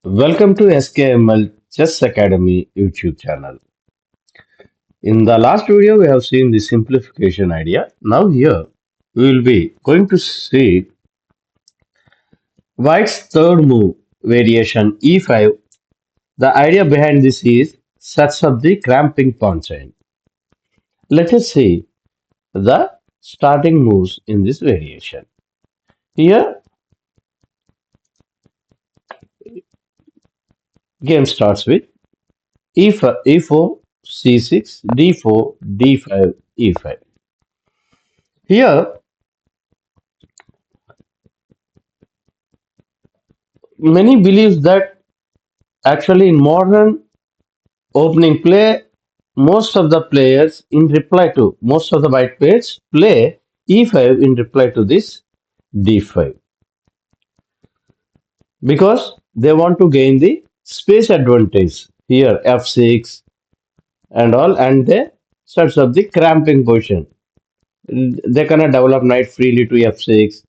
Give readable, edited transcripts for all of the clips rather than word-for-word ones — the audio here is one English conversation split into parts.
Welcome to SKML Chess Academy YouTube channel. In the last video, we have seen the simplification idea. Now here, we will be going to see White's third move variation E5. The idea behind this is sets up the cramping pawn chain. Let us see the starting moves in this variation. Here, game starts with E4, E4 C6, D4, D5, E5. Here, many believes that actually in modern opening play, most of the white players play e5 in reply to this d5 because they want to gain the space advantage here f6 and all, and they sets up the cramping position. They cannot develop knight freely to f6,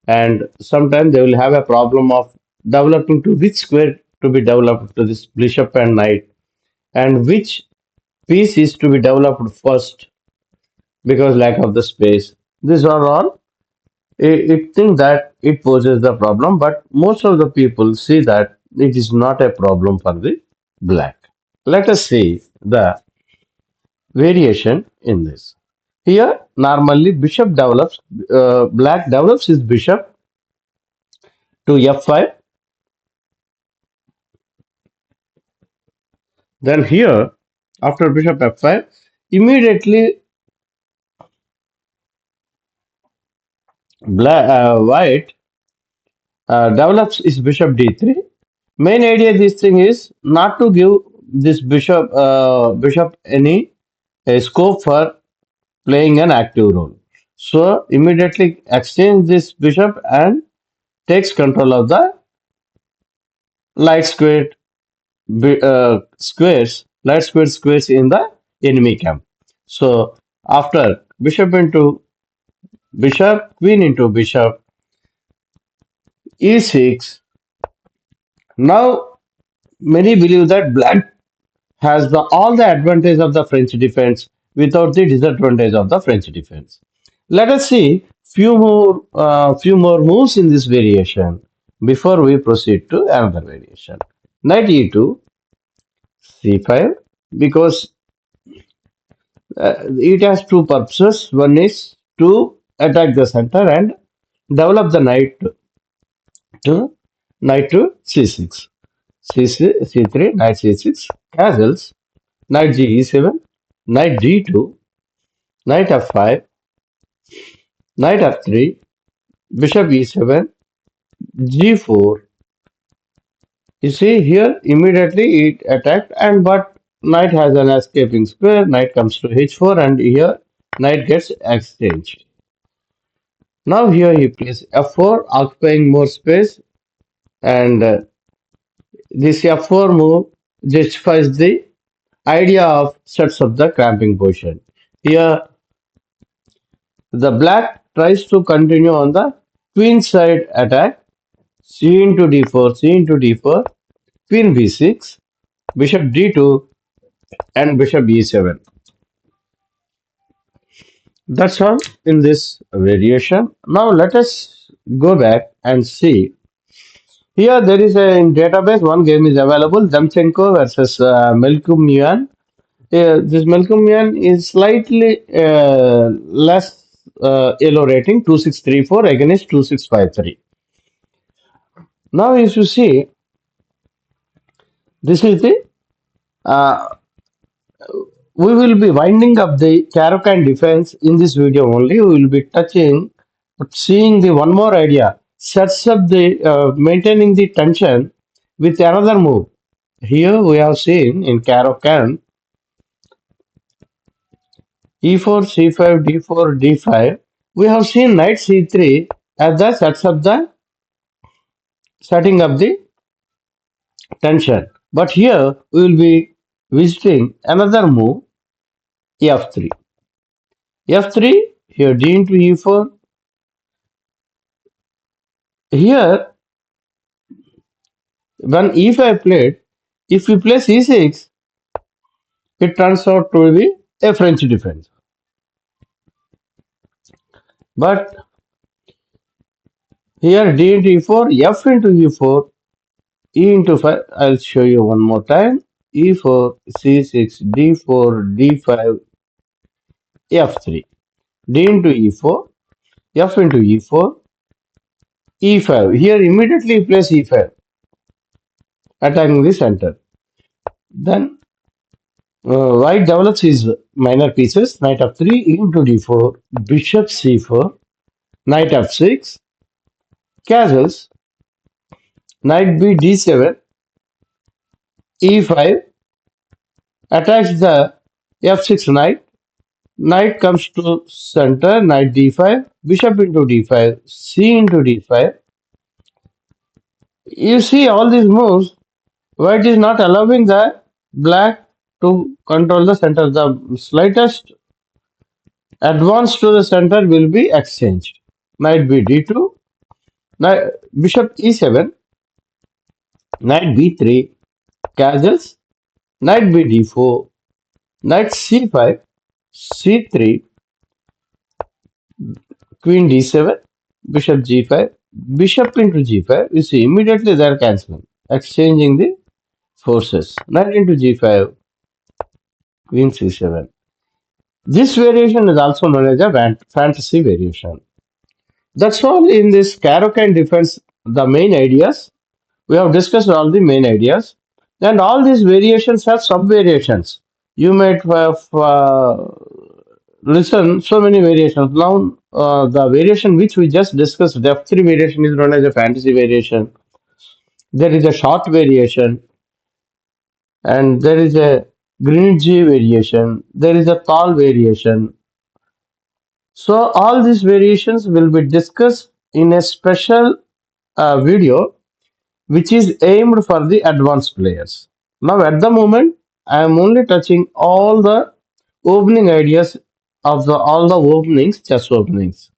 and sometimes they will have a problem of developing to which square to be developed to this bishop and knight, and which piece is to be developed first because lack of the space. These are all it think that it poses the problem, but most of the people see that it is not a problem for the black. Let us see the variation in this. Here, normally bishop develops, black develops his bishop to f5. Then here, after bishop f5, immediately white develops his bishop d3. Main idea of this thing is not to give this bishop any scope for playing an active role. So immediately exchange this bishop and takes control of the light square squares in the enemy camp. So after bishop into bishop, queen into bishop, e6. Now many believe that black has all the advantage of the French defense without the disadvantage of the French defense. Let us see few more moves in this variation before we proceed to another variation. Knight e2, c5, because it has two purposes. One is to attack the center and develop the to knight to c6, c3, knight c6, castles, knight g e7, knight d2, knight f5, knight f3, bishop e7, g4. You see here immediately it attacked, and but knight has an escaping square. Knight comes to h4, and here knight gets exchanged. Now here he plays f4, occupying more space, and this f4 move justifies the idea of sets up the cramping position. Here the black tries to continue on the queen side attack. C into d4, c into d4, queen b6, bishop d2, and bishop e7. That's all in this variation. Now let us go back and see. Here there is a in database one game is available, Demchenko versus Melkumian. This Melkumian is slightly less elo rating, 2634 against 2653. Now if you see, this is the uh, we will be winding up the Caro defense in this video only. We will be touching, seeing the one more idea, sets up the maintaining the tension with another move. Here we have seen in Caro can e4, c5, d4, d5. We have seen knight c3 as the setting up the tension. But here we will be visiting another move, f3. f3 here d into e4. Here When e5 played, if we play c6, it turns out to be a French defense. But here d into e4, f into e4, e into 5. I'll show you one more time. e4, c6, d4, d5, f3. d into e4, f into e4, e5. Here immediately place e5, attacking the center. Then white develops his minor pieces. Knight f3, e into d4, bishop c4, knight f6, castles, knight b d7, e5, attacks the f6 knight. Knight comes to center, knight d5, bishop into d5, c into d5. You see all these moves, white is not allowing the black to control the center. The slightest advance to the center will be exchanged. Knight b d2, knight, bishop e7, knight b3, castles, knight b d4, knight c5, c3, queen d7, bishop g5, bishop into g5. You see, immediately they are cancelling, exchanging the forces. Knight into g5, queen c7. This variation is also known as a fantasy variation. That's all in this caro can defense the main ideas. We have discussed all the main ideas, and all these variations have sub variations. You might have listen so many variations. Now, the variation which we just discussed, the F3 variation, is known as a fantasy variation. There is a short variation, and there is a Greenwich variation. There is a tall variation. So, all these variations will be discussed in a special video which is aimed for the advanced players. Now, at the moment, I am only touching all the opening ideas of the all the openings, chess openings.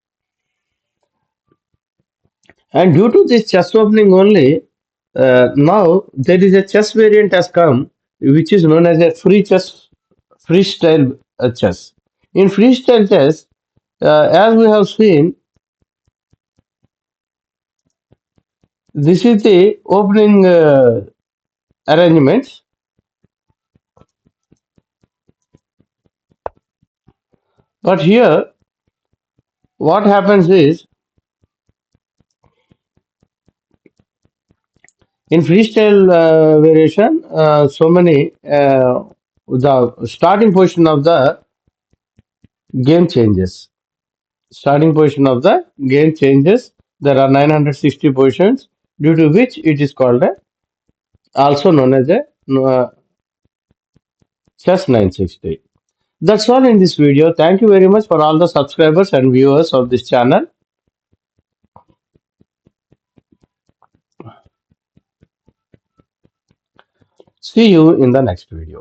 And due to this chess opening only, now there is a chess variant has come, which is known as a freestyle chess. In freestyle chess, as we have seen, this is the opening arrangements. But here, what happens is, in freestyle variation, so many the starting position of the game changes. Starting position of the game changes. There are 960 positions, due to which it is called a, also known as a chess 960. That's all in this video. Thank you very much for all the subscribers and viewers of this channel. See you in the next video.